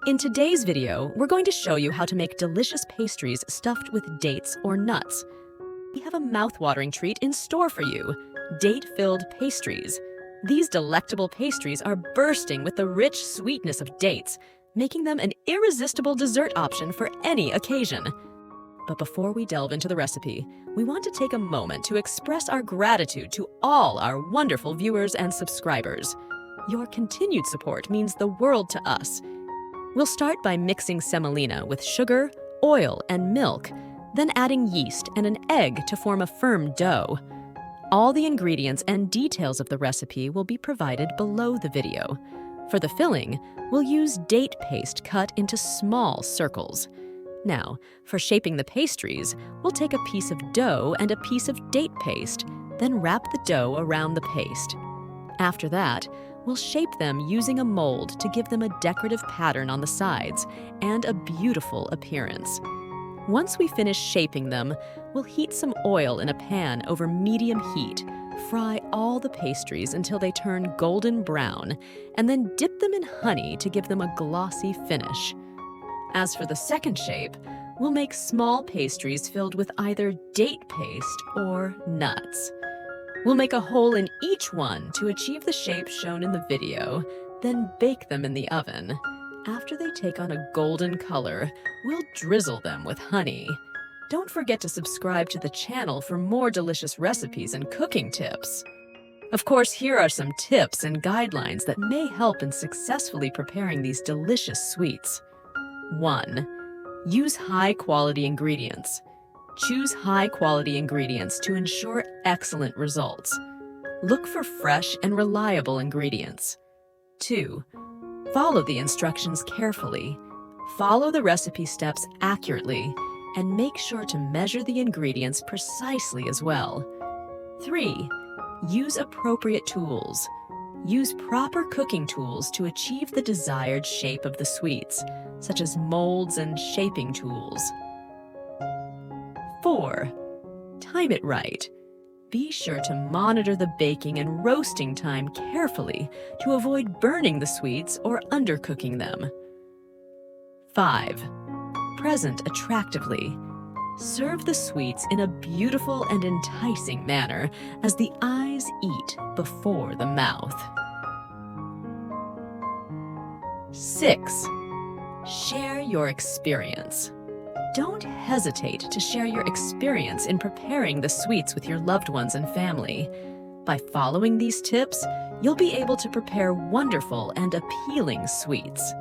In today's video, we're going to show you how to make delicious pastries stuffed with dates or nuts. We have a mouth-watering treat in store for you, date-filled pastries. These delectable pastries are bursting with the rich sweetness of dates, making them an irresistible dessert option for any occasion. But before we delve into the recipe, we want to take a moment to express our gratitude to all our wonderful viewers and subscribers. Your continued support means the world to us. We'll start by mixing semolina with sugar, oil, and milk, then adding yeast and an egg to form a firm dough. All the ingredients and details of the recipe will be provided below the video. For the filling, we'll use date paste cut into small circles. Now, for shaping the pastries, we'll take a piece of dough and a piece of date paste, then wrap the dough around the paste. After that, we'll shape them using a mold to give them a decorative pattern on the sides and a beautiful appearance. Once we finish shaping them, we'll heat some oil in a pan over medium heat, fry all the pastries until they turn golden brown, and then dip them in honey to give them a glossy finish. As for the second shape, we'll make small pastries filled with either date paste or nuts. We'll make a hole in each one to achieve the shape shown in the video, then bake them in the oven. After they take on a golden color, we'll drizzle them with honey. Don't forget to subscribe to the channel for more delicious recipes and cooking tips. Of course, here are some tips and guidelines that may help in successfully preparing these delicious sweets. 1. Use high-quality ingredients. Choose high-quality ingredients to ensure excellent results. Look for fresh and reliable ingredients. 2. Follow the instructions carefully. Follow the recipe steps accurately, and make sure to measure the ingredients precisely as well. 3. Use appropriate tools. Use proper cooking tools to achieve the desired shape of the sweets, such as molds and shaping tools. 4. Time it right. Be sure to monitor the baking and roasting time carefully to avoid burning the sweets or undercooking them. 5. Present attractively. Serve the sweets in a beautiful and enticing manner as the eyes eat before the mouth. 6. Share your experience. Don't hesitate to share your experience in preparing the sweets with your loved ones and family. By following these tips, you'll be able to prepare wonderful and appealing sweets.